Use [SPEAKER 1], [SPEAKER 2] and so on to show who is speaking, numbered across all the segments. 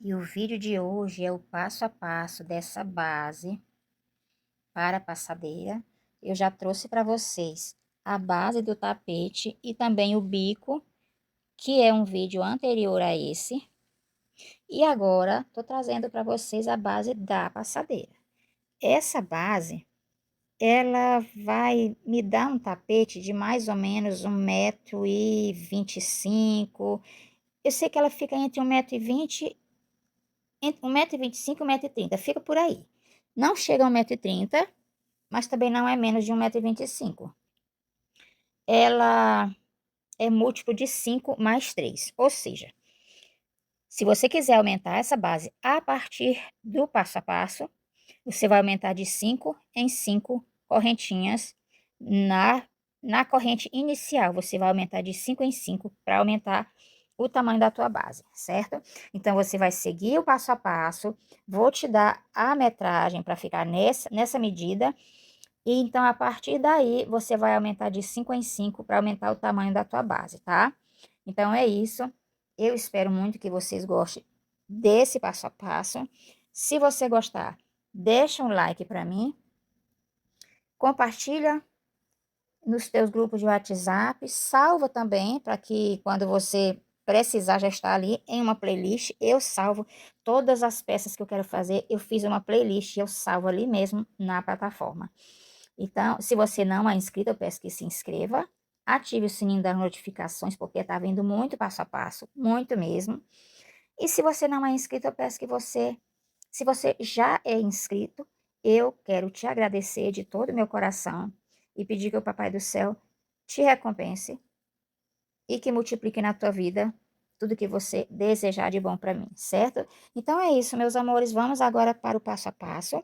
[SPEAKER 1] E o vídeo de hoje é o passo a passo dessa base para a passadeira. Eu já trouxe para vocês a base do tapete e também o bico, que é um vídeo anterior a esse. E agora estou trazendo para vocês a base da passadeira. Essa base, ela vai me dar um tapete de mais ou menos 1,25 m. Eu sei que ela fica entre 1,20 m, entre 1,25 m e 1,30 m, fica por aí. Não chega a 1,30 m, mas também não é menos de 1,25 m. Ela é múltiplo de 5 mais 3, ou seja, se você quiser aumentar essa base a partir do passo a passo, você vai aumentar de 5 em 5 correntinhas na corrente inicial. Você vai aumentar de 5 em 5 para aumentar o tamanho da tua base, certo? Então, você vai seguir o passo a passo. Vou te dar a metragem para ficar nessa medida. E então, a partir daí, você vai aumentar de 5 em 5 para aumentar o tamanho da tua base, tá? Então, é isso. Eu espero muito que vocês gostem desse passo a passo. Se você gostar, deixa um like para mim. Compartilha nos teus grupos de WhatsApp. Salva também, para que quando você precisar já estar ali em uma playlist. Eu salvo todas as peças que eu quero fazer. Eu fiz uma playlist e eu salvo ali mesmo na plataforma. Então, se você não é inscrito, eu peço que se inscreva. Ative o sininho das notificações, porque tá vindo muito passo a passo, muito mesmo. E se você não é inscrito, eu peço que se você já é inscrito, eu quero te agradecer de todo o meu coração e pedir que o Papai do Céu te recompense e que multiplique na tua vida tudo que você desejar de bom para mim, certo? Então é isso, meus amores. Vamos agora para o passo a passo.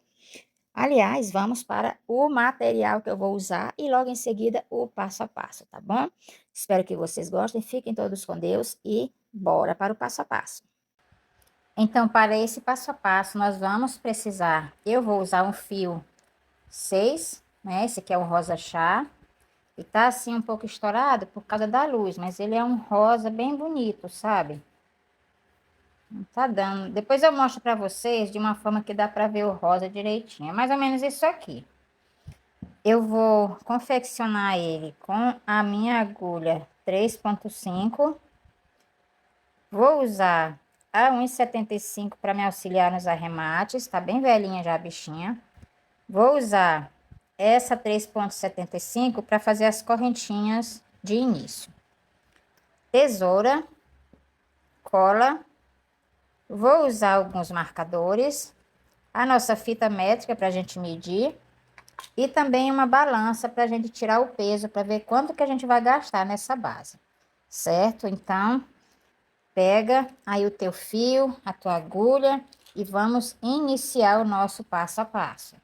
[SPEAKER 1] Aliás, vamos para o material que eu vou usar e logo em seguida o passo a passo, tá bom? Espero que vocês gostem, fiquem todos com Deus e bora para o passo a passo. Então, para esse passo a passo, nós vamos precisar, eu vou usar um fio 6, né? Esse aqui é o rosa chá. E tá assim um pouco estourado por causa da luz, mas ele é um rosa bem bonito, sabe? Não tá dando. Depois eu mostro para vocês de uma forma que dá para ver o rosa direitinho. É mais ou menos isso aqui. Eu vou confeccionar ele com a minha agulha 3,5. Vou usar a 1,75 para me auxiliar nos arremates. Tá bem velhinha já a bichinha. Vou usar essa 3,75 para fazer as correntinhas de início. Tesoura, cola. Vou usar alguns marcadores. A nossa fita métrica para a gente medir. E também uma balança para a gente tirar o peso, para ver quanto que a gente vai gastar nessa base, certo? Então, pega aí o teu fio, a tua agulha e vamos iniciar o nosso passo a passo.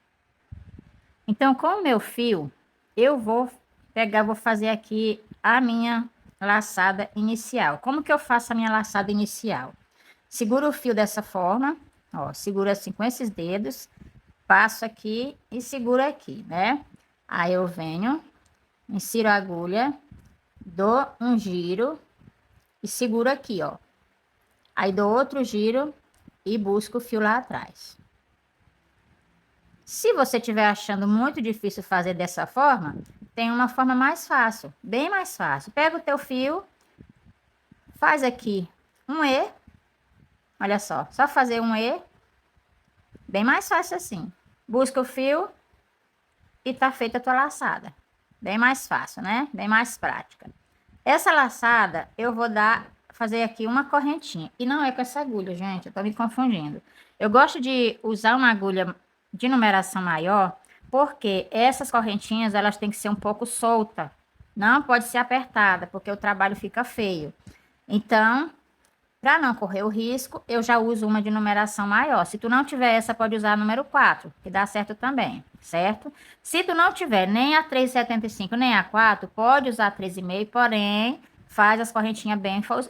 [SPEAKER 1] Então, com o meu fio, eu vou pegar, vou fazer aqui a minha laçada inicial. Como que eu faço a minha laçada inicial? Seguro o fio dessa forma, ó, seguro assim com esses dedos, passo aqui e seguro aqui, né? Aí eu venho, insiro a agulha, dou um giro e seguro aqui, ó. Aí dou outro giro e busco o fio lá atrás. Se você estiver achando muito difícil fazer dessa forma, tem uma forma mais fácil, bem mais fácil. Pega o teu fio, faz aqui um E, olha só fazer um E, bem mais fácil assim. Busca o fio e tá feita a tua laçada. Bem mais fácil, né? Bem mais prática. Essa laçada eu vou fazer aqui uma correntinha. E não é com essa agulha, gente, eu tô me confundindo. Eu gosto de usar uma agulha de numeração maior, porque essas correntinhas, elas têm que ser um pouco solta. Não pode ser apertada, porque o trabalho fica feio. Então, para não correr o risco, eu já uso uma de numeração maior. Se tu não tiver essa, pode usar a número 4, que dá certo também, certo? Se tu não tiver nem a 3,75 nem a 4, pode usar a 3,5, porém, faz as correntinhas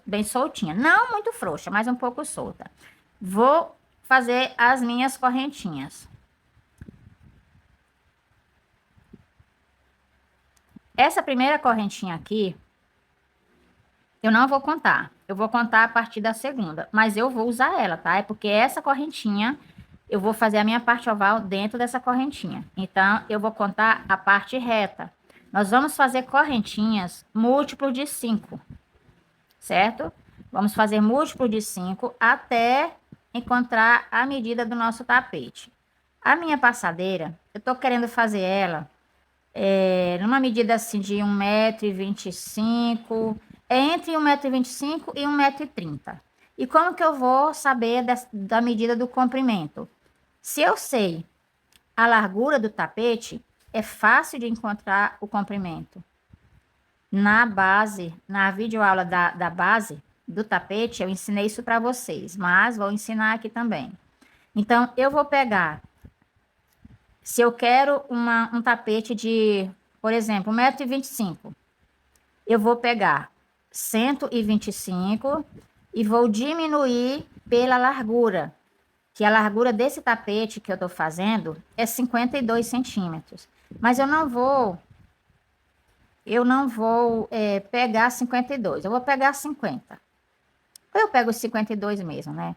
[SPEAKER 1] bem soltinhas. Não muito frouxa, mas um pouco solta. Vou fazer as minhas correntinhas. Essa primeira correntinha aqui, eu não vou contar. eu vou contar a partir da segunda, mas eu vou usar ela, tá? É porque essa correntinha, eu vou fazer a minha parte oval dentro dessa correntinha. Então, eu vou contar a parte reta. Nós vamos fazer correntinhas múltiplo de 5, certo? Vamos fazer múltiplo de 5 até encontrar a medida do nosso tapete. A minha passadeira, eu tô querendo fazer ela numa medida assim de 1,25 m, entre 1,25 m e 1,30 m. E como que eu vou saber da medida do comprimento? Se eu sei a largura do tapete, é fácil de encontrar o comprimento. Na base, na videoaula da base do tapete, eu ensinei isso para vocês, mas vou ensinar aqui também. Então, eu vou pegar, se eu quero um tapete de, por exemplo, 1,25 m, eu vou pegar 125 e vou diminuir pela largura, que a largura desse tapete que eu tô fazendo é 52 centímetros. Mas eu não vou pegar 52, eu vou pegar 50. Eu pego os 52 mesmo, né?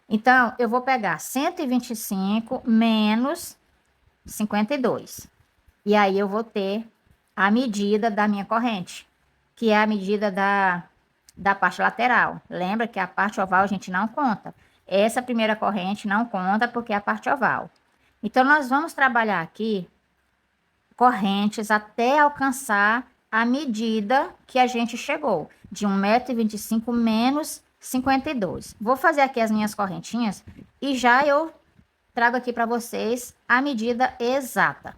[SPEAKER 1] Então, eu vou pegar 125 menos 52. E aí eu vou ter a medida da minha corrente, que é a medida da parte lateral. Lembra que a parte oval a gente não conta. Essa primeira corrente não conta porque é a parte oval. Então, nós vamos trabalhar aqui correntes até alcançar a medida que a gente chegou, de 1,25 m menos 52. Vou fazer aqui as minhas correntinhas e já eu trago aqui para vocês a medida exata.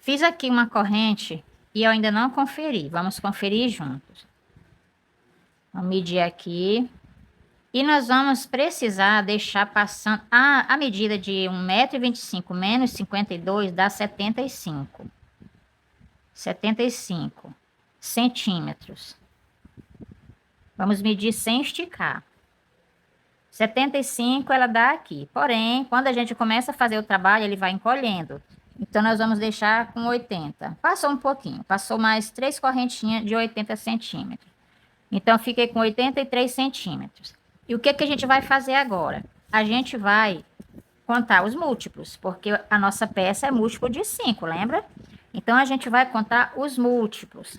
[SPEAKER 1] Fiz aqui uma corrente e eu ainda não conferi. Vamos conferir juntos. Vamos medir aqui. E nós vamos precisar deixar passando a medida de 1,25 m menos 52 dá 75. 75 centímetros. Vamos medir sem esticar. 75 ela dá aqui. Porém, quando a gente começa a fazer o trabalho, ele vai encolhendo. Então, nós vamos deixar com 80. Passou um pouquinho. Passou mais 3 correntinhas de 80 centímetros. Então, fiquei com 83 centímetros. E o que que a gente vai fazer agora? A gente vai contar os múltiplos, porque a nossa peça é múltiplo de 5, lembra? Então, a gente vai contar os múltiplos.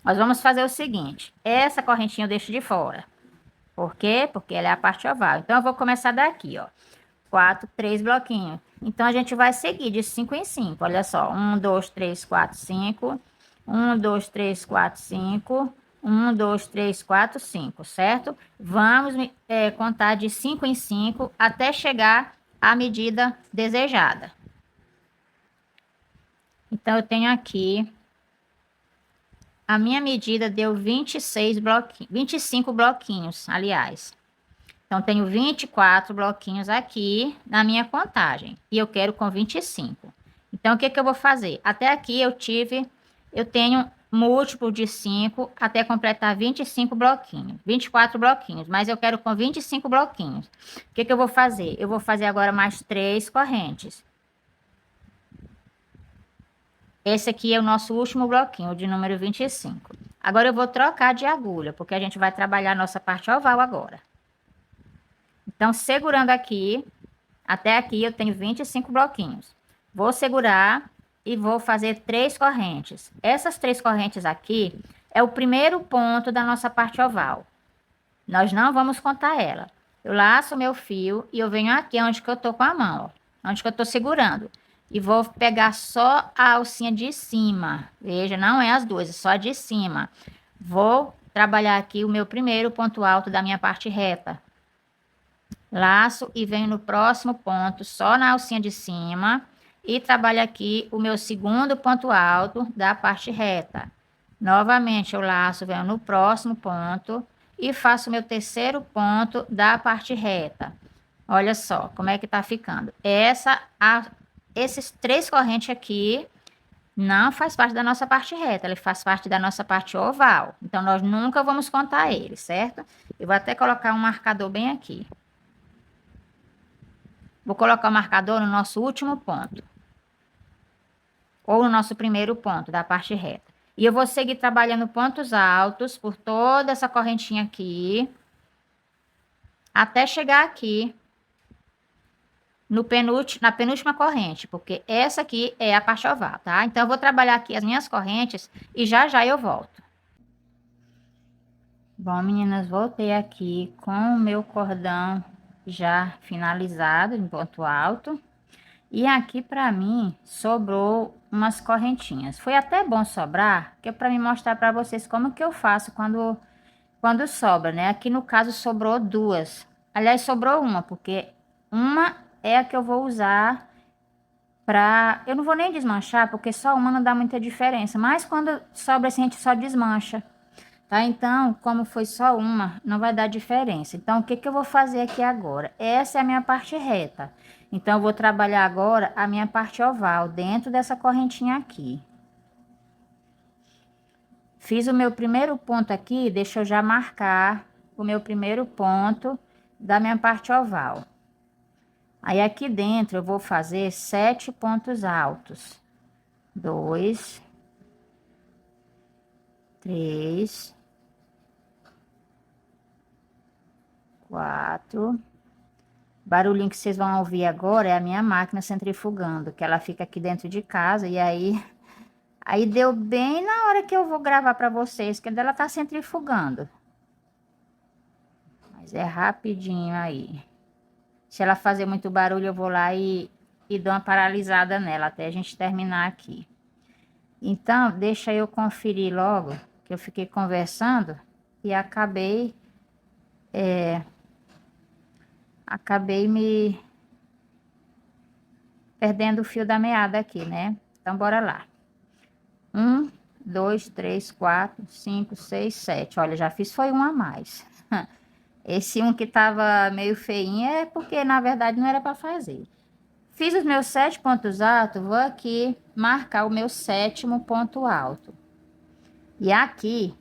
[SPEAKER 1] Nós vamos fazer o seguinte. Essa correntinha eu deixo de fora. Por quê? Porque ela é a parte oval. Então, eu vou começar daqui, ó. 3 bloquinhos. Então, a gente vai seguir de 5 em 5. Olha só. 1, 2, 3, 4, 5. 1, 2, 3, 4, 5. 1, 2, 3, 4, 5, certo? Vamos contar de 5 em 5 até chegar à medida desejada. Então, eu tenho aqui... A minha medida deu 26 bloquinhos, 25 bloquinhos, aliás. Então, tenho 24 bloquinhos aqui na minha contagem. E eu quero com 25. Então, o que que eu vou fazer? Até aqui eu tenho múltiplo de 5 até completar 25 bloquinhos. 24 bloquinhos, mas eu quero com 25 bloquinhos. O que que eu vou fazer? Eu vou fazer agora mais 3 correntes. Esse aqui é o nosso último bloquinho, de número 25. Agora eu vou trocar de agulha, porque a gente vai trabalhar a nossa parte oval agora. Então, segurando aqui, até aqui eu tenho 25 bloquinhos. Vou segurar e vou fazer 3 correntes. Essas 3 correntes aqui é o primeiro ponto da nossa parte oval. Nós não vamos contar ela. Eu laço meu fio e eu venho aqui onde que eu tô com a mão, ó, onde que eu tô segurando. E vou pegar só a alcinha de cima. Veja, não é as duas, é só a de cima. Vou trabalhar aqui o meu primeiro ponto alto da minha parte reta. Laço e venho no próximo ponto, só na alcinha de cima. E trabalho aqui o meu segundo ponto alto da parte reta. Novamente, eu laço, venho no próximo ponto. E faço o meu terceiro ponto da parte reta. Olha só como é que tá ficando. Esses 3 correntes aqui não faz parte da nossa parte reta, ele faz parte da nossa parte oval. Então, nós nunca vamos contar ele, certo? Eu vou até colocar um marcador bem aqui. Vou colocar o marcador no nosso último ponto. Ou no nosso primeiro ponto da parte reta. E eu vou seguir trabalhando pontos altos por toda essa correntinha aqui, até chegar aqui no na penúltima corrente, porque essa aqui é a parte oval, tá? Então, eu vou trabalhar aqui as minhas correntes e já já eu volto. Bom, meninas, voltei aqui com o meu cordão já finalizado em ponto alto. E aqui para mim sobrou umas correntinhas. Foi até bom sobrar, que é para me mostrar para vocês como que eu faço quando sobra, né? Aqui no caso sobrou duas. Aliás, sobrou uma, porque uma é a que eu vou usar para... Eu não vou nem desmanchar, porque só uma não dá muita diferença. Mas quando sobra assim, a gente só desmancha, tá? Então, como foi só uma, não vai dar diferença. Então, o que que eu vou fazer aqui agora? Essa é a minha parte reta. Então, eu vou trabalhar agora a minha parte oval, dentro dessa correntinha aqui. Fiz o meu primeiro ponto aqui, deixa eu já marcar o meu primeiro ponto da minha parte oval. Aí, aqui dentro, eu vou fazer 7 pontos altos. 2, 3, 4. Barulhinho que vocês vão ouvir agora é a minha máquina centrifugando, que ela fica aqui dentro de casa. E aí deu bem na hora que eu vou gravar para vocês, que ela tá centrifugando. Mas é rapidinho aí. Se ela fazer muito barulho, eu vou lá e dou uma paralisada nela até a gente terminar aqui. Então, deixa eu conferir logo, que eu fiquei conversando e acabei me perdendo o fio da meada aqui, né? Então, bora lá. 1, 2, 3, 4, 5, 6, 7. Olha, já fiz foi um a mais. Esse um que tava meio feinho é porque, na verdade, não era para fazer. Fiz os meus 7 pontos altos, vou aqui marcar o meu 7º ponto alto. E aqui,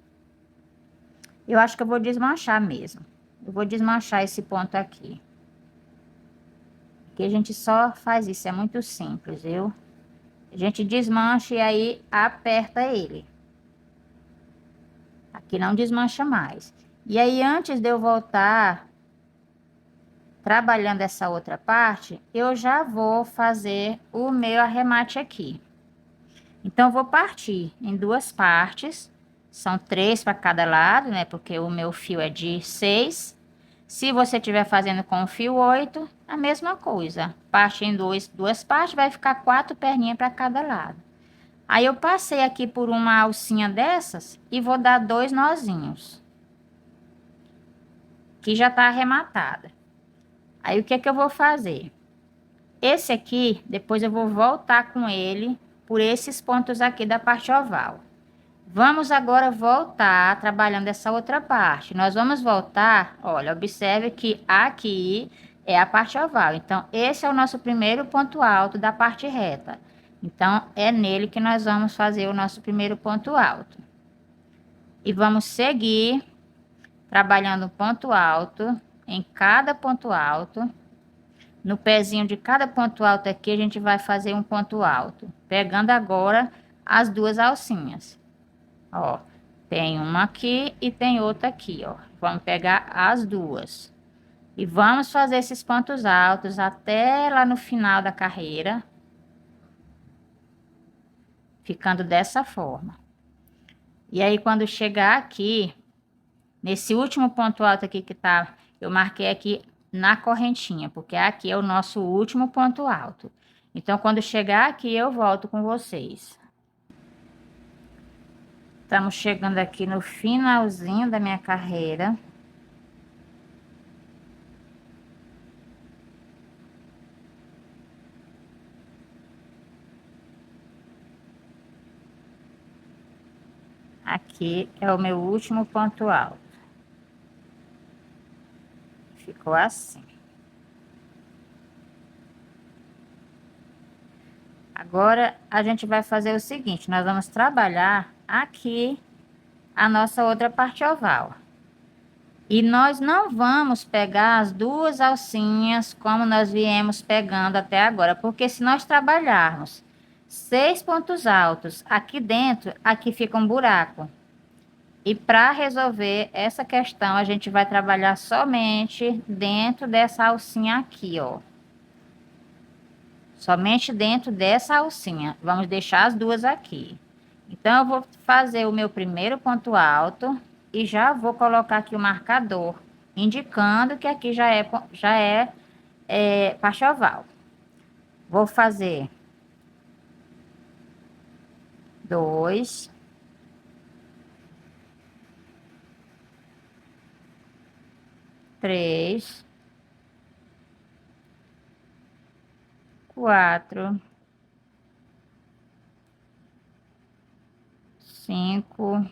[SPEAKER 1] eu acho que eu vou desmanchar mesmo. Eu vou desmanchar esse ponto aqui. Aqui a gente só faz isso, é muito simples, viu? A gente desmancha e aí aperta ele. Aqui não desmancha mais. E aí, antes de eu voltar trabalhando essa outra parte, eu já vou fazer o meu arremate aqui. Então, eu vou partir em 2 partes. São 3 para cada lado, né? Porque o meu fio é de 6. Se você estiver fazendo com o fio 8, a mesma coisa. Parte em 2 partes, vai ficar 4 perninhas para cada lado. Aí, eu passei aqui por uma alcinha dessas e vou dar 2 nozinhos. Que já tá arrematada. Aí, o que é que eu vou fazer? Esse aqui, depois eu vou voltar com ele por esses pontos aqui da parte oval. Vamos agora voltar trabalhando essa outra parte. Nós vamos voltar, olha, observe que aqui é a parte oval. Então, esse é o nosso primeiro ponto alto da parte reta. Então, é nele que nós vamos fazer o nosso primeiro ponto alto. E vamos seguir trabalhando ponto alto em cada ponto alto. No pezinho de cada ponto alto aqui, a gente vai fazer um ponto alto. Pegando agora as 2 alcinhas. Ó, tem uma aqui e tem outra aqui, ó. Vamos pegar as 2. E vamos fazer esses pontos altos até lá no final da carreira. Ficando dessa forma. E aí, quando chegar aqui, nesse último ponto alto aqui que tá, eu marquei aqui na correntinha, porque aqui é o nosso último ponto alto. Então, quando chegar aqui, eu volto com vocês. Estamos chegando aqui no finalzinho da minha carreira. Aqui é o meu último ponto alto. Ficou assim. Agora, a gente vai fazer o seguinte, nós vamos trabalhar aqui a nossa outra parte oval. E nós não vamos pegar as 2 alcinhas como nós viemos pegando até agora, porque se nós trabalharmos 6 pontos altos. Aqui dentro, aqui fica um buraco. E para resolver essa questão, a gente vai trabalhar somente dentro dessa alcinha aqui, ó. Somente dentro dessa alcinha. Vamos deixar as duas aqui. Então, eu vou fazer o meu primeiro ponto alto e já vou colocar aqui o marcador, indicando que aqui já é parte oval. Vou fazer 2, 3, 4, 5,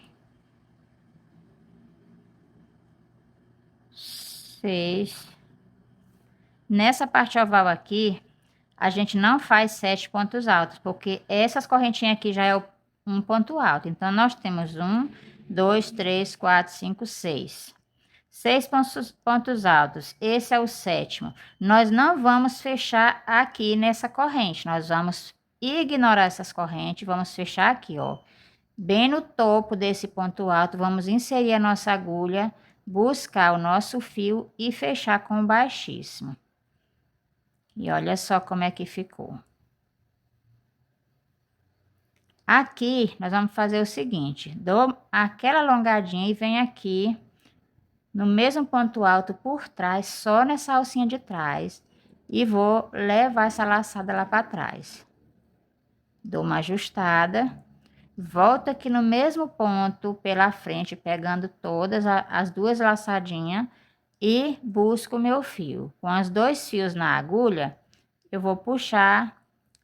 [SPEAKER 1] 6. Nessa parte oval aqui, a gente não faz 7 pontos altos, porque essas correntinhas aqui já é um ponto alto. Então, nós temos 1, 2, 3, 4, 5, 6. 6 pontos altos. Esse é o sétimo. Nós não vamos fechar aqui nessa corrente. Nós vamos ignorar essas correntes. Vamos fechar aqui, ó. Bem no topo desse ponto alto, vamos inserir a nossa agulha, buscar o nosso fio e fechar com o baixíssimo. E olha só como é que ficou. Aqui, nós vamos fazer o seguinte. Dou aquela alongadinha e venho aqui no mesmo ponto alto por trás, só nessa alcinha de trás. E vou levar essa laçada lá para trás. Dou uma ajustada. Volto aqui no mesmo ponto pela frente, pegando todas as duas laçadinhas. E busco o meu fio. Com os 2 fios na agulha, eu vou puxar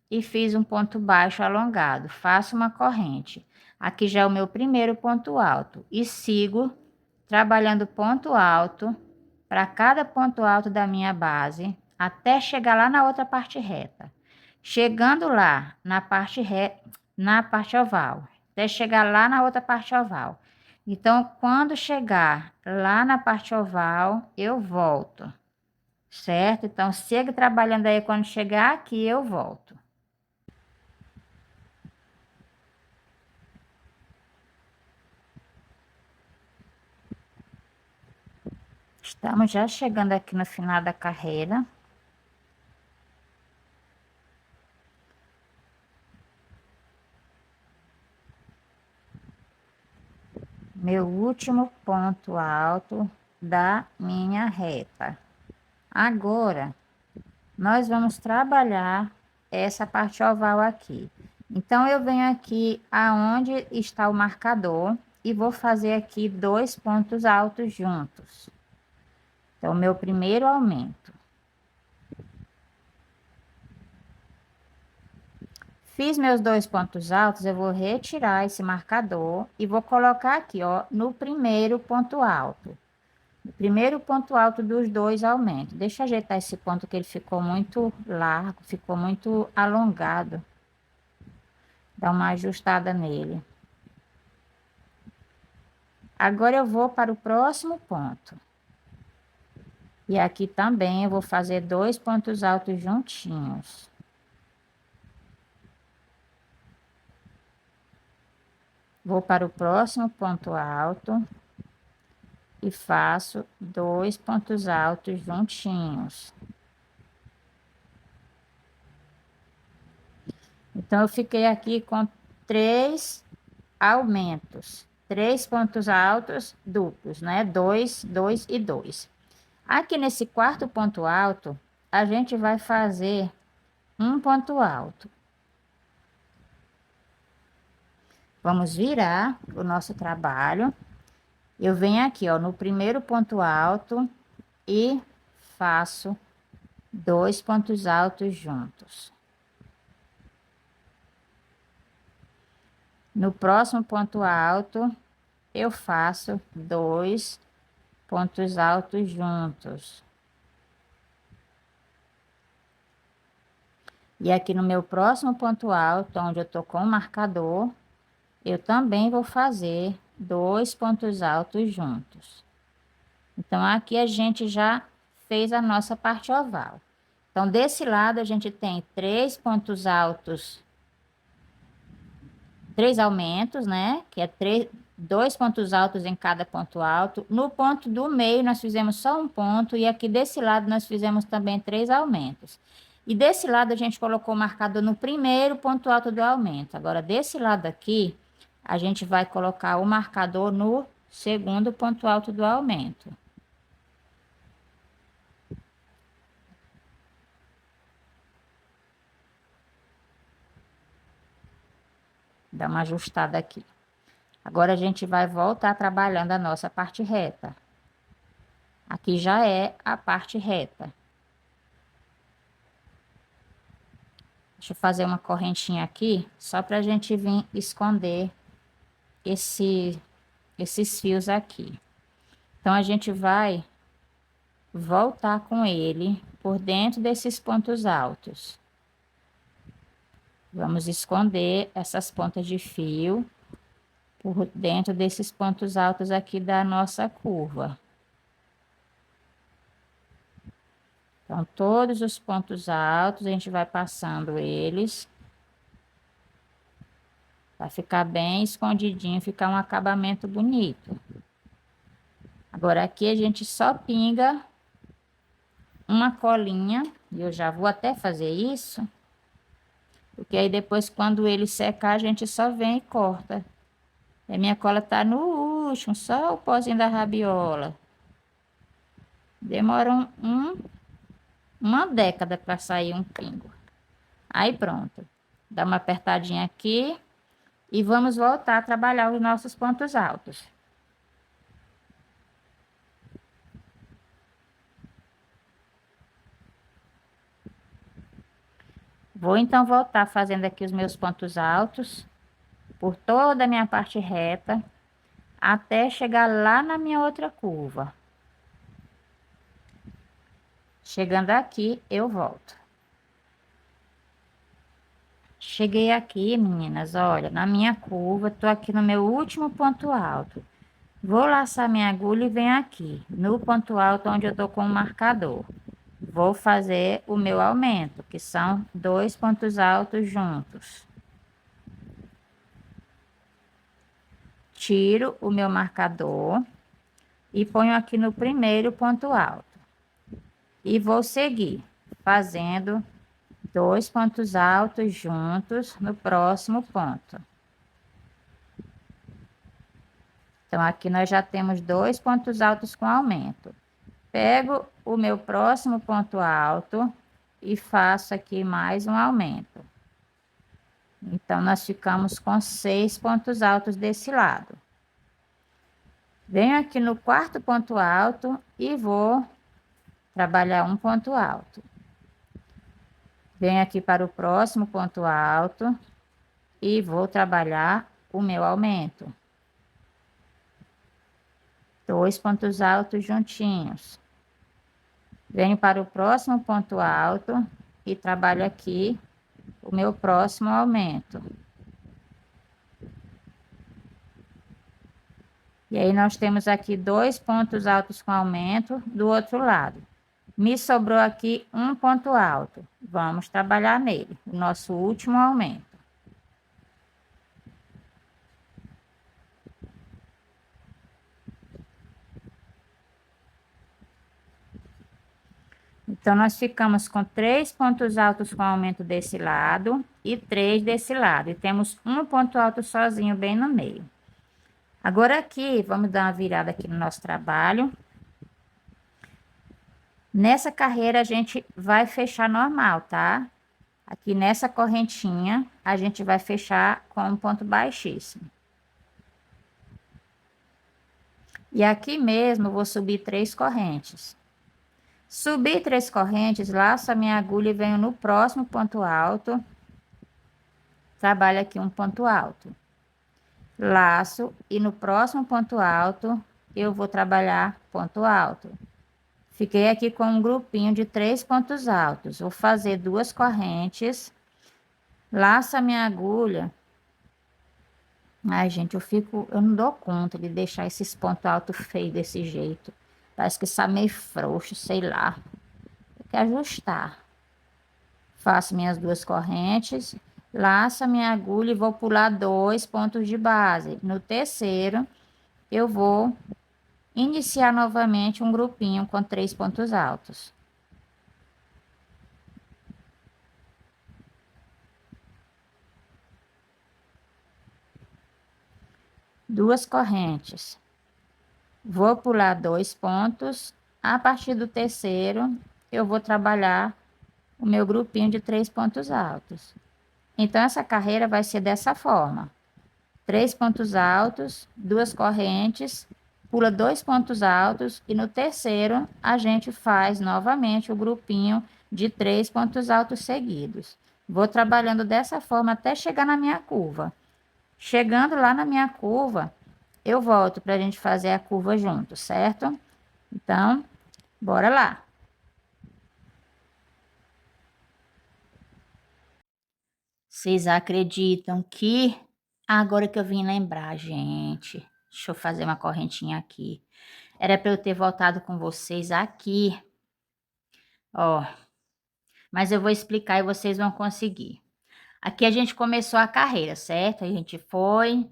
[SPEAKER 1] e fiz um ponto baixo alongado. Faço uma corrente. Aqui já é o meu primeiro ponto alto. E sigo trabalhando ponto alto para cada ponto alto da minha base, até chegar lá na outra parte reta. Chegando lá na parte oval, até chegar lá na outra parte oval. Então, quando chegar lá na parte oval, eu volto, certo? Então, siga trabalhando aí, quando chegar aqui, eu volto. Estamos já chegando aqui no final da carreira. Meu último ponto alto da minha reta. Agora, nós vamos trabalhar essa parte oval aqui. Então, eu venho aqui aonde está o marcador e vou fazer aqui 2 pontos altos juntos. Então, meu primeiro aumento. Fiz meus 2 pontos altos, eu vou retirar esse marcador e vou colocar aqui, ó, no primeiro ponto alto. O primeiro ponto alto dos 2 aumentos. Deixa eu ajeitar esse ponto que ele ficou muito largo, ficou muito alongado. Dá uma ajustada nele. Agora eu vou para o próximo ponto. E aqui também eu vou fazer 2 pontos altos juntinhos. Vou para o próximo ponto alto e faço 2 pontos altos juntinhos. Então, eu fiquei aqui com 3 aumentos, 3 pontos altos duplos, né? 2, 2 e 2. Aqui nesse quarto ponto alto, a gente vai fazer um ponto alto. Vamos virar o nosso trabalho. Eu venho aqui, ó, no primeiro ponto alto e faço 2 pontos altos juntos. No próximo ponto alto, eu faço 2 pontos altos juntos. E aqui no meu próximo ponto alto, onde eu tô com o marcador, eu também vou fazer 2 pontos altos juntos. Então, aqui a gente já fez a nossa parte oval. Então, desse lado, a gente tem 3 pontos altos três aumentos, né? Que é dois pontos altos em cada ponto alto. No ponto do meio, nós fizemos só um ponto, e aqui desse lado nós fizemos também três aumentos. E desse lado a gente colocou o marcador no primeiro ponto alto do aumento. Agora, desse lado aqui, a gente vai colocar o marcador no segundo ponto alto do aumento. Dá uma ajustada aqui. Agora a gente vai voltar trabalhando a nossa parte reta. Aqui já é a parte reta. Deixa eu fazer uma correntinha aqui, só para a gente vir esconder esses fios aqui. Então, a gente vai voltar com ele por dentro desses pontos altos. Vamos esconder essas pontas de fio por dentro desses pontos altos aqui da nossa curva. Então, todos os pontos altos, a gente vai passando eles. Vai ficar bem escondidinho, ficar um acabamento bonito. Agora, aqui a gente só pinga uma colinha. E eu já vou até fazer isso. Porque aí depois, quando ele secar, a gente só vem e corta. E a minha cola tá no último, só o pozinho da rabiola. Demora uma década para sair um pingo. Aí pronto. Dá uma apertadinha aqui. E vamos voltar a trabalhar os nossos pontos altos. Vou então voltar fazendo aqui os meus pontos altos por toda a minha parte reta, até chegar lá na minha outra curva. Chegando aqui, eu volto. Cheguei aqui, meninas, olha, na minha curva, tô aqui no meu último ponto alto. Vou laçar minha agulha e venho aqui, no ponto alto onde eu tô com o marcador. Vou fazer o meu aumento, que são dois pontos altos juntos. Tiro o meu marcador e ponho aqui no primeiro ponto alto. E vou seguir fazendo dois pontos altos juntos no próximo ponto. Então, aqui nós já temos dois pontos altos com aumento. Pego o meu próximo ponto alto e faço aqui mais um aumento. Então, nós ficamos com 6 pontos altos desse lado. Venho aqui no quarto ponto alto e vou trabalhar um ponto alto. Venho aqui para o próximo ponto alto e vou trabalhar o meu aumento. Dois pontos altos juntinhos. Venho para o próximo ponto alto e trabalho aqui o meu próximo aumento. E aí, nós temos aqui dois pontos altos com aumento do outro lado. Me sobrou aqui um ponto alto. Vamos trabalhar nele, o nosso último aumento. Então, nós ficamos com 3 pontos altos com aumento desse lado e 3 desse lado. E temos um ponto alto sozinho bem no meio. Agora aqui, vamos dar uma virada aqui no nosso trabalho. Nessa carreira, a gente vai fechar normal, tá? Aqui nessa correntinha, a gente vai fechar com um ponto baixíssimo. E aqui mesmo, eu vou subir 3 correntes. Subi 3 correntes, laço a minha agulha e venho no próximo ponto alto. Trabalho aqui um ponto alto. Laço e no próximo ponto alto, eu vou trabalhar ponto alto. Fiquei aqui com um grupinho de 3 pontos altos. Vou fazer 2 correntes. Laço a minha agulha. Ai, gente, eu não dou conta de deixar esses pontos altos feios desse jeito. Parece que está meio frouxo, sei lá. Tem que ajustar. Faço minhas 2 correntes. Laço a minha agulha e vou pular 2 pontos de base. No terceiro, eu vou iniciar novamente um grupinho com 3 pontos altos. Duas correntes. Vou pular 2 pontos. A partir do terceiro, eu vou trabalhar o meu grupinho de 3 pontos altos. Então, essa carreira vai ser dessa forma: 3 pontos altos, 2 correntes, pula 2 pontos altos e no terceiro a gente faz novamente o grupinho de 3 pontos altos seguidos. Vou trabalhando dessa forma até chegar na minha curva. Chegando lá na minha curva, eu volto para a gente fazer a curva junto, certo? Então, bora lá. Vocês acreditam que agora que eu vim lembrar, gente, deixa eu fazer uma correntinha aqui. Era para eu ter voltado com vocês aqui, ó, mas eu vou explicar e vocês vão conseguir. Aqui a gente começou a carreira, certo? A gente foi,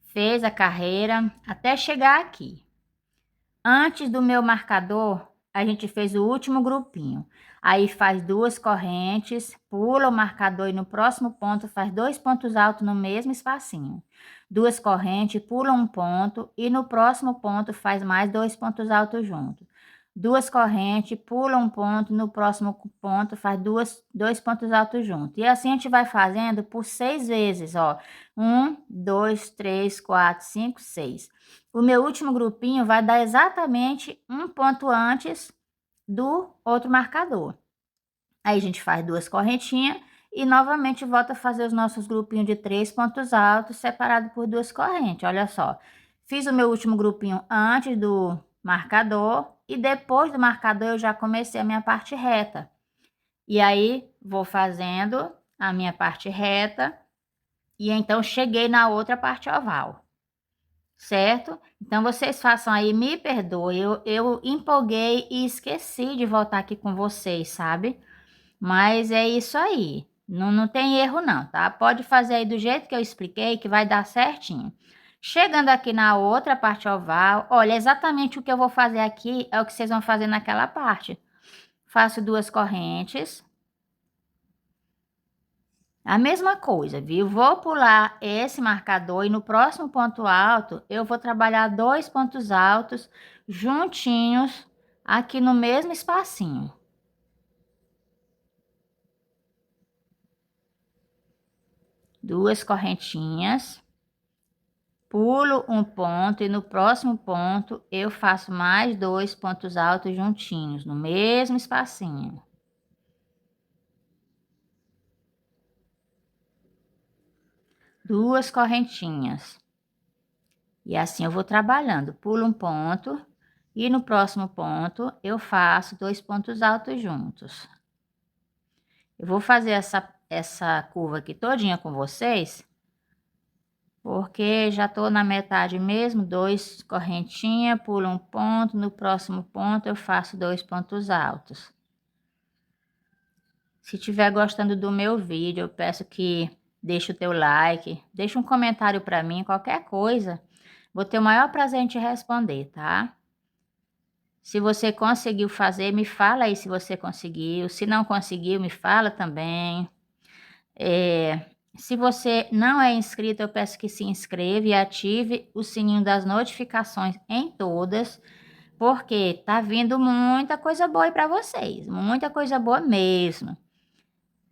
[SPEAKER 1] fez a carreira até chegar aqui. Antes do meu marcador, a gente fez o último grupinho. Aí faz 2 correntes, pula o marcador e no próximo ponto faz 2 pontos altos no mesmo espacinho. 2 correntes, pula um ponto e no próximo ponto faz mais 2 pontos altos junto. 2 correntes, pula um ponto, no próximo ponto faz 2 pontos altos junto. E assim a gente vai fazendo por 6 vezes, ó. 1, 2, 3, 4, 5, 6. O meu último grupinho vai dar exatamente um ponto antes do outro marcador. Aí a gente faz 2 correntinhas e novamente volta a fazer os nossos grupinhos de 3 pontos altos separado por 2 correntes. Olha só, fiz o meu último grupinho antes do marcador e depois do marcador eu já comecei a minha parte reta. E aí vou fazendo a minha parte reta e então cheguei na outra parte oval. Certo? Então, vocês façam aí, me perdoe, eu empolguei e esqueci de voltar aqui com vocês, sabe? Mas é isso aí, não tem erro não, tá? Pode fazer aí do jeito que eu expliquei, que vai dar certinho. Chegando aqui na outra parte oval, olha, exatamente o que eu vou fazer aqui é o que vocês vão fazer naquela parte. Faço 2 correntes. A mesma coisa, viu? Vou pular esse marcador e no próximo ponto alto eu vou trabalhar 2 pontos altos juntinhos aqui no mesmo espacinho. Duas correntinhas, pulo um ponto e no próximo ponto eu faço mais 2 pontos altos juntinhos no mesmo espacinho. Duas correntinhas. E assim eu vou trabalhando. Pulo um ponto e no próximo ponto eu faço 2 pontos altos juntos. Eu vou fazer essa curva aqui todinha com vocês, porque já tô na metade mesmo, 2 correntinhas, pulo um ponto, no próximo ponto eu faço 2 pontos altos. Se estiver gostando do meu vídeo, eu peço que deixe o teu like, deixe um comentário para mim, qualquer coisa. Vou ter o maior prazer em te responder, tá? Se você conseguiu fazer, me fala aí se você conseguiu. Se não conseguiu, me fala também. Se você não é inscrito, eu peço que se inscreva e ative o sininho das notificações em todas, porque tá vindo muita coisa boa aí para vocês, muita coisa boa mesmo.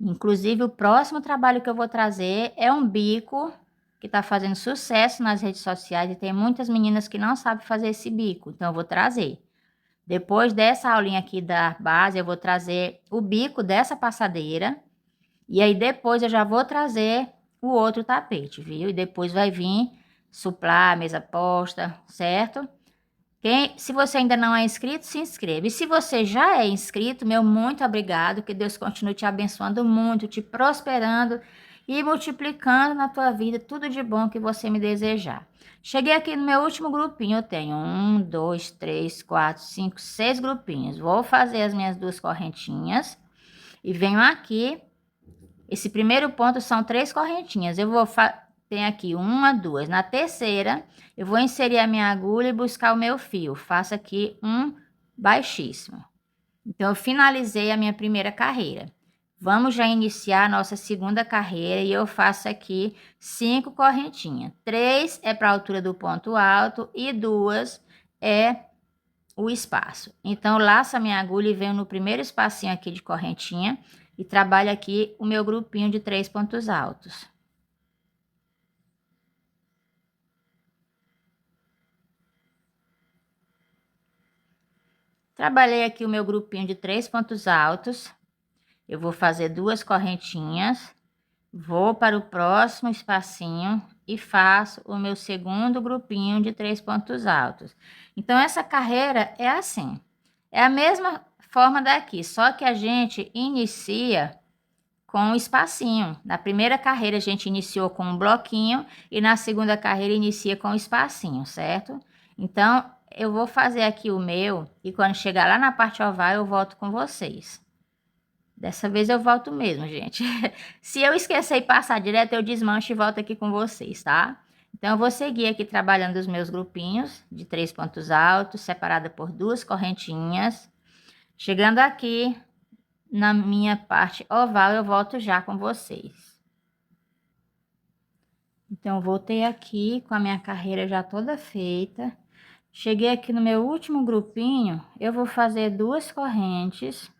[SPEAKER 1] Inclusive, o próximo trabalho que eu vou trazer é um bico que está fazendo sucesso nas redes sociais e tem muitas meninas que não sabem fazer esse bico, então eu vou trazer. Depois dessa aulinha aqui da base, eu vou trazer o bico dessa passadeira. E aí depois eu já vou trazer o outro tapete, viu? E depois vai vir suplar, mesa posta, certo? Se você ainda não é inscrito, se inscreva. E se você já é inscrito, meu muito obrigado. Que Deus continue te abençoando muito, te prosperando e multiplicando na tua vida tudo de bom que você me desejar. Cheguei aqui no meu último grupinho. Eu tenho 1, 2, 3, 4, 5, 6 grupinhos. Vou fazer as minhas 2 correntinhas e venho aqui Esse primeiro ponto são 3 correntinhas. Eu vou tem aqui 1, 2. Na terceira, eu vou inserir a minha agulha e buscar o meu fio. Faço aqui um baixíssimo. Então, eu finalizei a minha primeira carreira. Vamos já iniciar a nossa segunda carreira e eu faço aqui 5 correntinhas. 3 é para a altura do ponto alto e 2 é o espaço. Então, laço a minha agulha e venho no primeiro espacinho aqui de correntinha e trabalho aqui o meu grupinho de 3 pontos altos. Trabalhei aqui o meu grupinho de 3 pontos altos. Eu vou fazer 2 correntinhas, vou para o próximo espacinho e faço o meu segundo grupinho de 3 pontos altos. Então, essa carreira é assim. É a mesma forma daqui, só que a gente inicia com um espacinho. Na primeira carreira a gente iniciou com um bloquinho e na segunda carreira inicia com um espacinho, certo? Então, eu vou fazer aqui o meu e quando chegar lá na parte oval eu volto com vocês. Dessa vez eu volto mesmo, gente. Se eu esquecer e passar direto, eu desmancho e volto aqui com vocês, tá? Então, eu vou seguir aqui trabalhando os meus grupinhos de 3 pontos altos, separada por 2 correntinhas. Chegando aqui na minha parte oval, eu volto já com vocês. Então, voltei aqui com a minha carreira já toda feita. Cheguei aqui no meu último grupinho, eu vou fazer 2 correntes.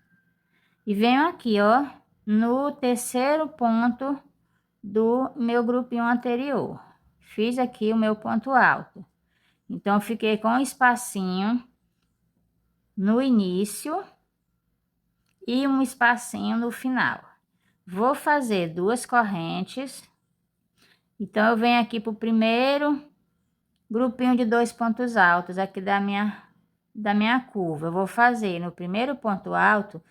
[SPEAKER 1] E venho aqui, ó, no terceiro ponto do meu grupinho anterior. Fiz aqui o meu ponto alto. Então, fiquei com um espacinho no início e um espacinho no final. Vou fazer 2 correntes. Então, eu venho aqui para o primeiro grupinho de 2 pontos altos aqui da minha curva. Eu vou fazer no primeiro ponto alto,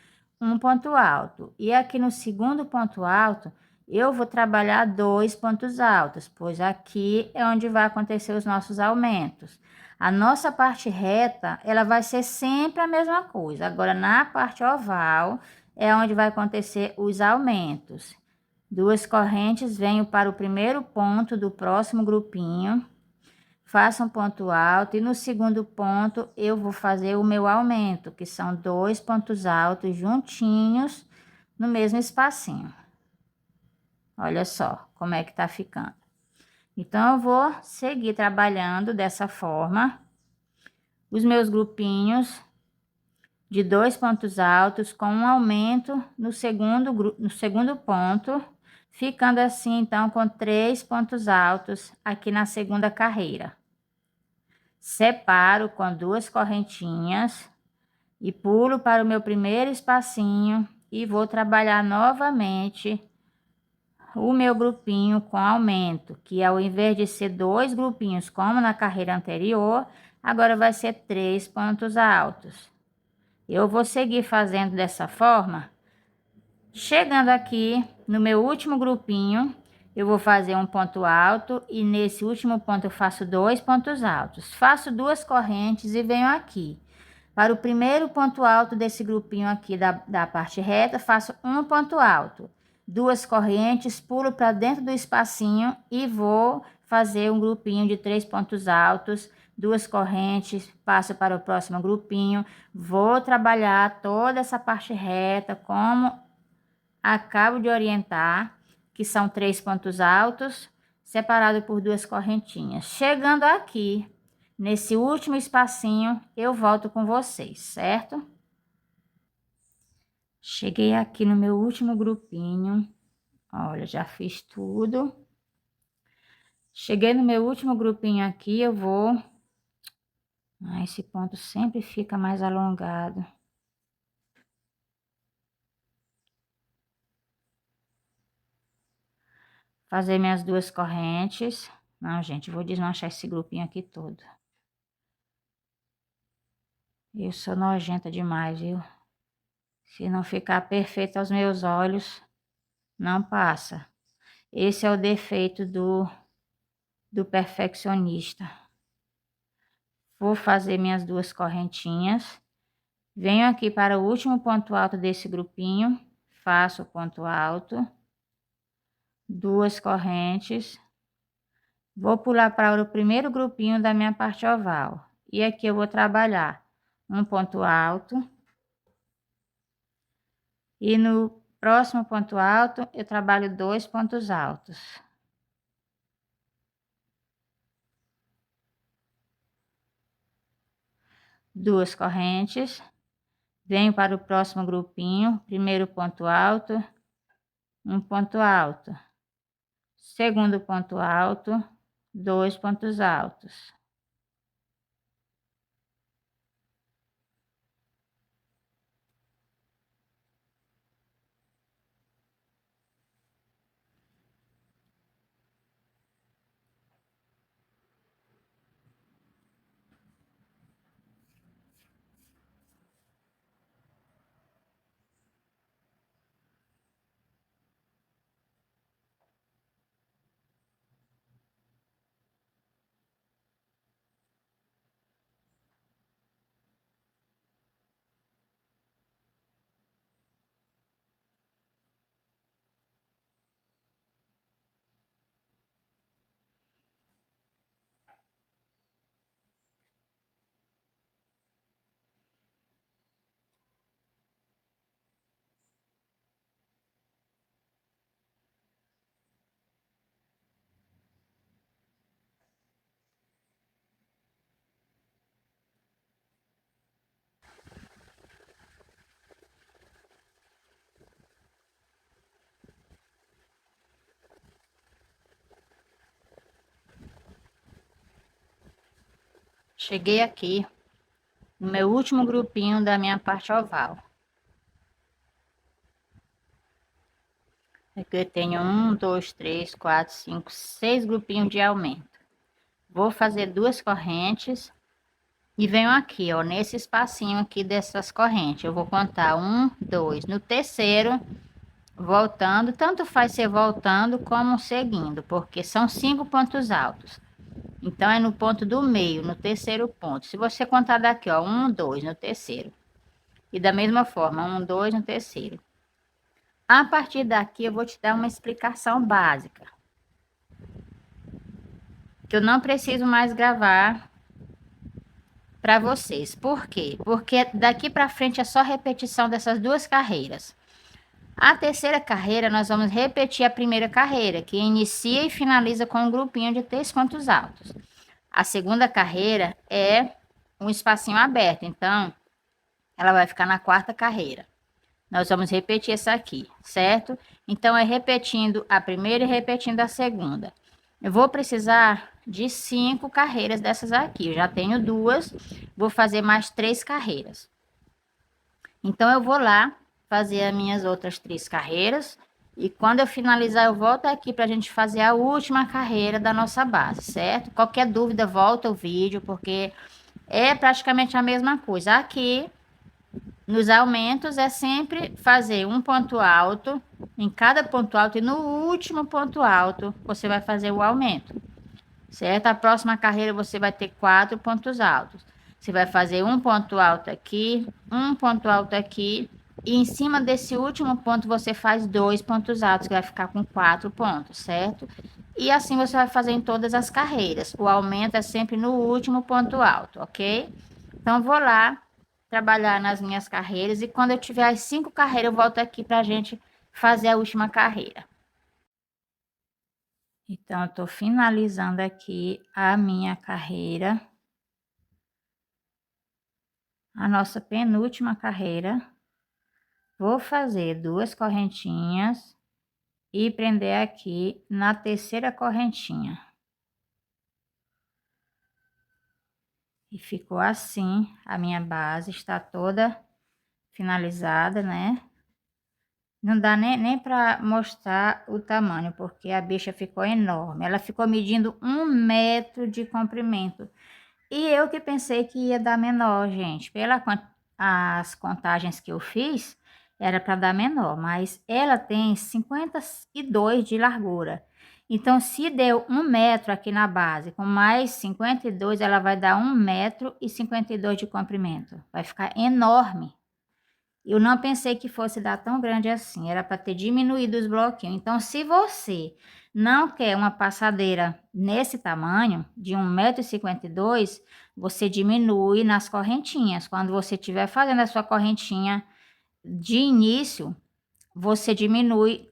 [SPEAKER 1] um ponto alto. E aqui no segundo ponto alto, eu vou trabalhar 2 pontos altos, pois aqui é onde vai acontecer os nossos aumentos. A nossa parte reta, ela vai ser sempre a mesma coisa. Agora, na parte oval, é onde vai acontecer os aumentos. 2 correntes, venho para o primeiro ponto do próximo grupinho. Faço um ponto alto e no segundo ponto eu vou fazer o meu aumento, que são 2 pontos altos juntinhos no mesmo espacinho. Olha só como é que tá ficando. Então, eu vou seguir trabalhando dessa forma, os meus grupinhos de 2 pontos altos com um aumento no segundo ponto, ficando assim, então, com 3 pontos altos aqui na segunda carreira. Separo com 2 correntinhas e pulo para o meu primeiro espacinho e vou trabalhar novamente o meu grupinho com aumento, que ao invés de ser 2 grupinhos como na carreira anterior, agora vai ser 3 pontos altos. Eu vou seguir fazendo dessa forma. Chegando aqui no meu último grupinho, eu vou fazer um ponto alto e nesse último ponto eu faço 2 pontos altos. Faço 2 correntes e venho aqui. Para o primeiro ponto alto desse grupinho aqui da parte reta, faço um ponto alto. 2 correntes, pulo para dentro do espacinho e vou fazer um grupinho de 3 pontos altos. 2 correntes, passo para o próximo grupinho. Vou trabalhar toda essa parte reta como acabo de orientar, que são 3 pontos altos, separado por 2 correntinhas. Chegando aqui, nesse último espacinho, eu volto com vocês, certo? Cheguei aqui no meu último grupinho. Olha, já fiz tudo. Cheguei no meu último grupinho aqui, eu vou... esse ponto sempre fica mais alongado. Fazer minhas 2 correntes. Não, gente, vou desmanchar esse grupinho aqui todo. Eu sou nojenta demais, viu? Se não ficar perfeito aos meus olhos, não passa. Esse é o defeito do perfeccionista. Vou fazer minhas 2 correntinhas. Venho aqui para o último ponto alto desse grupinho. Faço o ponto alto. 2 correntes, vou pular para o primeiro grupinho da minha parte oval. E aqui eu vou trabalhar um ponto alto. E no próximo ponto alto, eu trabalho 2 pontos altos. Duas correntes. Venho para o próximo grupinho, primeiro ponto alto, um ponto alto. Segundo ponto alto, 2 pontos altos. Cheguei aqui no meu último grupinho da minha parte oval. Aqui eu tenho 1, 2, 3, 4, 5, 6 grupinhos de aumento. Vou fazer 2 correntes e venho aqui, ó, nesse espacinho aqui dessas correntes. Eu vou contar 1, 2. No terceiro, voltando, tanto faz ser voltando como seguindo, porque são 5 pontos altos. Então, é no ponto do meio, no terceiro ponto. Se você contar daqui, ó, 1, 2 no terceiro. E da mesma forma, 1, 2 no terceiro. A partir daqui, eu vou te dar uma explicação básica. Que eu não preciso mais gravar para vocês. Por quê? Porque daqui para frente é só repetição dessas 2 carreiras. A terceira carreira, nós vamos repetir a primeira carreira, que inicia e finaliza com um grupinho de 3 pontos altos. A segunda carreira é um espacinho aberto, então ela vai ficar na quarta carreira. Nós vamos repetir essa aqui, certo? Então, é repetindo a primeira e repetindo a segunda. Eu vou precisar de 5 carreiras dessas aqui. Eu já tenho 2, vou fazer mais 3 carreiras. Então, eu vou lá fazer as minhas outras 3 carreiras. E quando eu finalizar, eu volto aqui para a gente fazer a última carreira da nossa base, certo? Qualquer dúvida, volta o vídeo, porque é praticamente a mesma coisa. Aqui, nos aumentos, é sempre fazer um ponto alto em cada ponto alto e no último ponto alto você vai fazer o aumento, certo? A próxima carreira você vai ter 4 pontos altos. Você vai fazer um ponto alto aqui, um ponto alto aqui e em cima desse último ponto você faz 2 pontos altos, que vai ficar com 4 pontos, certo? E assim você vai fazer em todas as carreiras. O aumento é sempre no último ponto alto, ok? Então, vou lá trabalhar nas minhas carreiras e quando eu tiver as 5 carreiras, eu volto aqui para a gente fazer a última carreira. Então, eu estou finalizando aqui a minha carreira, a nossa penúltima carreira. Vou fazer 2 correntinhas e prender aqui na terceira correntinha. E ficou assim, a minha base está toda finalizada, né? Não dá nem para mostrar o tamanho, porque a bicha ficou enorme. Ela ficou medindo 1 metro de comprimento. E eu que pensei que ia dar menor, gente. As contagens que eu fiz, era para dar menor. Mas ela tem 52 de largura. Então, se deu 1 metro aqui na base, com mais 52, ela vai dar 1 metro e 52 de comprimento. Vai ficar enorme. Eu não pensei que fosse dar tão grande assim, era para ter diminuído os bloquinhos. Então, se você não quer uma passadeira nesse tamanho, de 1,52 m, você diminui nas correntinhas. Quando você estiver fazendo a sua correntinha de início, você diminui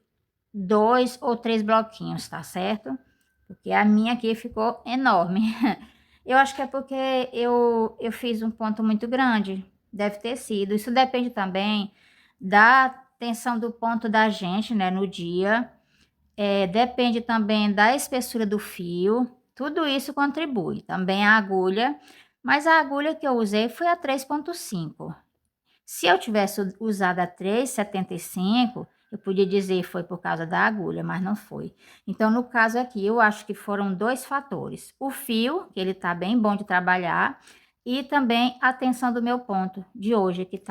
[SPEAKER 1] 2 ou 3 bloquinhos, tá certo? Porque a minha aqui ficou enorme. Eu acho que é porque eu fiz um ponto muito grande. Deve ter sido. Isso depende também da tensão do ponto da gente, né, no dia. Depende também da espessura do fio. Tudo isso contribui. Também a agulha. Mas a agulha que eu usei foi a 3,5. Se eu tivesse usado a 3,75, eu podia dizer foi por causa da agulha, mas não foi. Então, no caso aqui, eu acho que foram 2 fatores. O fio, que ele tá bem bom de trabalhar, e também a tensão do meu ponto de hoje, que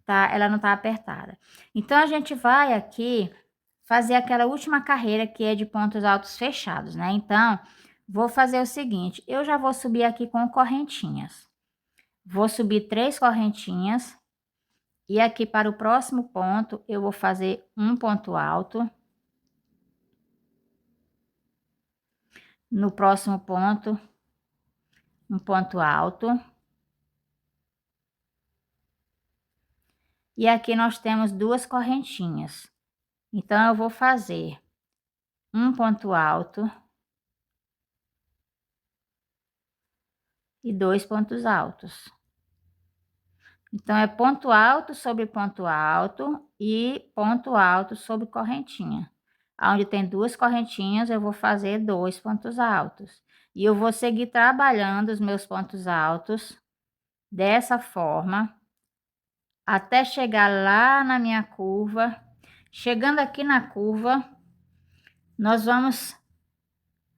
[SPEAKER 1] ela não tá apertada. Então, a gente vai aqui fazer aquela última carreira que é de pontos altos fechados, né? Então, vou fazer o seguinte, eu já vou subir aqui com correntinhas. Vou subir 3 correntinhas. E aqui para o próximo ponto, eu vou fazer um ponto alto. No próximo ponto, um ponto alto. E aqui nós temos 2 correntinhas. Então, eu vou fazer um ponto alto e 2 pontos altos. Então, é ponto alto sobre ponto alto e ponto alto sobre correntinha. Onde tem 2 correntinhas, eu vou fazer 2 pontos altos. E eu vou seguir trabalhando os meus pontos altos dessa forma, até chegar lá na minha curva. Chegando aqui na curva, nós vamos...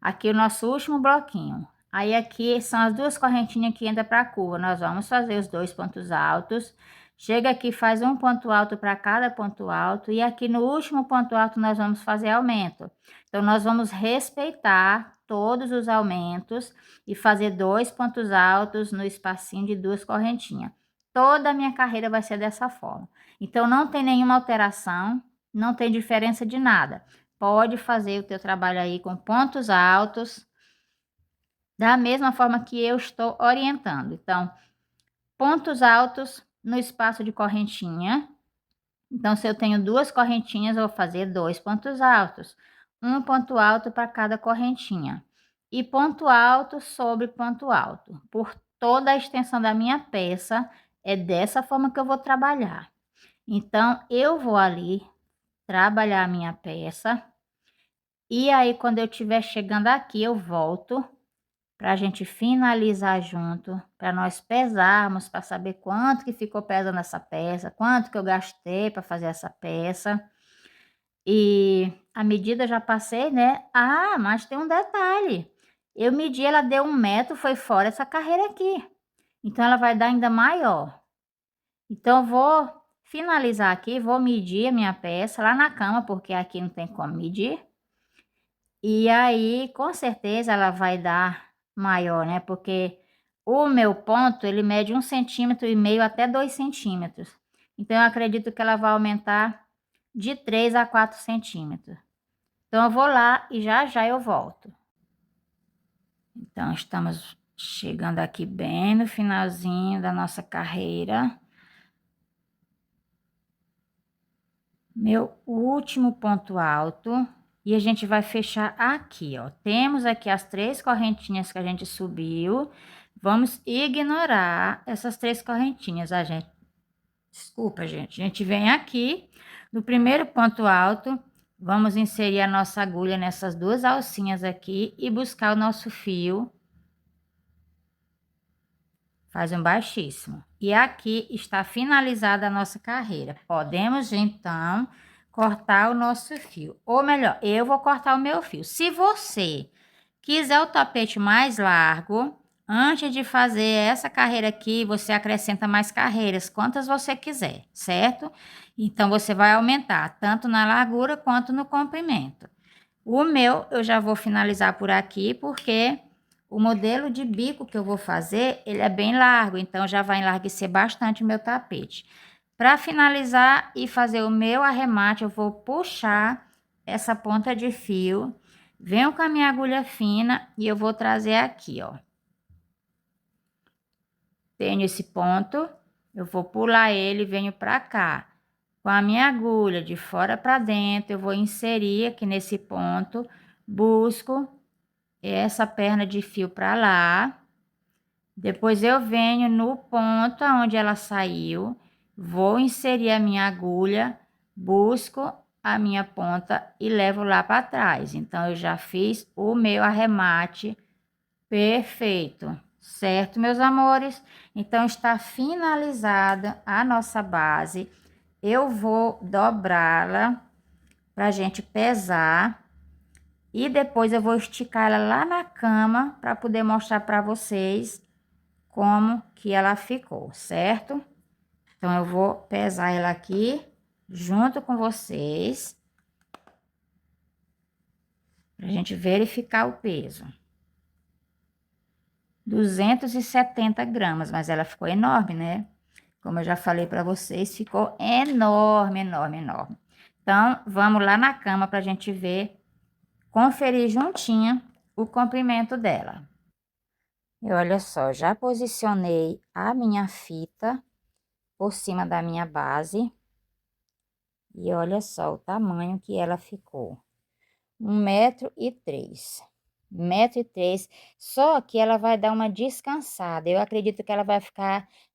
[SPEAKER 1] Aqui o nosso último bloquinho. Aí aqui são as 2 correntinhas que entram para a curva. Nós vamos fazer os 2 pontos altos. Chega aqui, faz um ponto alto para cada ponto alto. E aqui no último ponto alto nós vamos fazer aumento. Então, nós vamos respeitar todos os aumentos e fazer 2 pontos altos no espacinho de 2 correntinhas. Toda a minha carreira vai ser dessa forma. Então, não tem nenhuma alteração, não tem diferença de nada. Pode fazer o teu trabalho aí com pontos altos, da mesma forma que eu estou orientando. Então, pontos altos no espaço de correntinha. Então, se eu tenho 2 correntinhas, eu vou fazer 2 pontos altos. Um ponto alto para cada correntinha. E ponto alto sobre ponto alto. Por toda a extensão da minha peça, é dessa forma que eu vou trabalhar. Então, eu vou ali trabalhar a minha peça. E aí, quando eu estiver chegando aqui, eu volto para a gente finalizar junto, para nós pesarmos, para saber quanto que ficou pesando essa peça, quanto que eu gastei para fazer essa peça. E a medida já passei, né? Ah, mas tem um detalhe. Eu medi, ela deu 1 m, foi fora essa carreira aqui. Então, ela vai dar ainda maior. Então, eu vou finalizar aqui, vou medir a minha peça lá na cama, porque aqui não tem como medir. E aí, com certeza, ela vai dar maior, né? Porque o meu ponto, ele mede 1,5 cm até 2 centímetros. Então, eu acredito que ela vai aumentar de 3 a 4 centímetros. Então, eu vou lá e já já eu volto. Então, estamos chegando aqui bem no finalzinho da nossa carreira. Meu último ponto alto. E a gente vai fechar aqui, ó. Temos aqui as 3 correntinhas que a gente subiu. Vamos ignorar essas 3 correntinhas, a gente... Desculpa, gente. A gente vem aqui, no primeiro ponto alto, vamos inserir a nossa agulha nessas 2 alcinhas aqui e buscar o nosso fio. Faz um baixíssimo. E aqui está finalizada a nossa carreira. Podemos, então, cortar o nosso fio. Ou melhor, eu vou cortar o meu fio. Se você quiser o tapete mais largo, antes de fazer essa carreira aqui, você acrescenta mais carreiras, quantas você quiser, certo? Então, você vai aumentar tanto na largura quanto no comprimento. O meu, eu já vou finalizar por aqui, porque o modelo de bico que eu vou fazer, ele é bem largo, então já vai enlarguecer bastante o meu tapete. Para finalizar e fazer o meu arremate, eu vou puxar essa ponta de fio, venho com a minha agulha fina e eu vou trazer aqui, ó. Tenho esse ponto, eu vou pular ele e venho para cá. Com a minha agulha de fora para dentro, eu vou inserir aqui nesse ponto, busco essa perna de fio para lá. Depois eu venho no ponto onde ela saiu, vou inserir a minha agulha, busco a minha ponta e levo lá para trás. Então, eu já fiz o meu arremate perfeito, certo, meus amores? Então, está finalizada a nossa base. Eu vou dobrá-la para a gente pesar e depois eu vou esticar ela lá na cama para poder mostrar para vocês como que ela ficou, certo? Então, eu vou pesar ela aqui junto com vocês para a gente verificar o peso. 270 gramas, mas ela ficou enorme, né? Como eu já falei para vocês, ficou enorme, enorme, enorme. Então, vamos lá na cama para a gente ver, conferir juntinha o comprimento dela. E olha só, já posicionei a minha fita por cima da minha base. E olha só o tamanho que ela ficou. 1,3 m. 1,3 m, só que ela vai dar uma descansada. Eu acredito que ela vai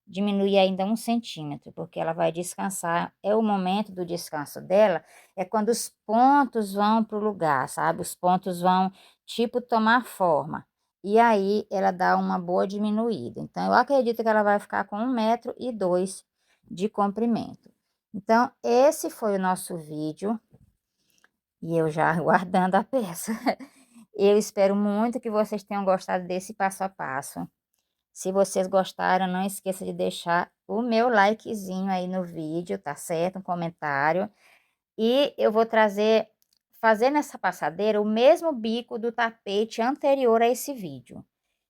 [SPEAKER 1] diminuir ainda 1 centímetro, porque ela vai descansar. É o momento do descanso dela, é quando os pontos vão pro lugar, sabe? Os pontos vão, tipo, tomar forma. E aí, ela dá uma boa diminuída. Então, eu acredito que ela vai ficar com 1,2 m de comprimento. Então, esse foi o nosso vídeo. E eu já guardando a peça. Eu espero muito que vocês tenham gostado desse passo a passo. Se vocês gostaram, não esqueça de deixar o meu likezinho aí no vídeo, tá certo? Um comentário. E eu vou fazer nessa passadeira o mesmo bico do tapete anterior a esse vídeo.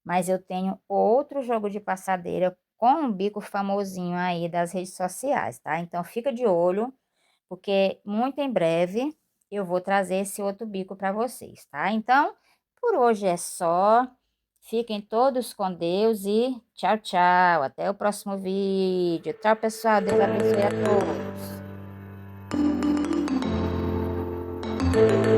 [SPEAKER 1] Mas eu tenho outro jogo de passadeira com um bico famosinho aí das redes sociais, tá? Então, fica de olho, porque muito em breve eu vou trazer esse outro bico para vocês, tá? Então, por hoje é só. Fiquem todos com Deus e tchau, tchau. Até o próximo vídeo. Tchau, pessoal. Deus abençoe a todos.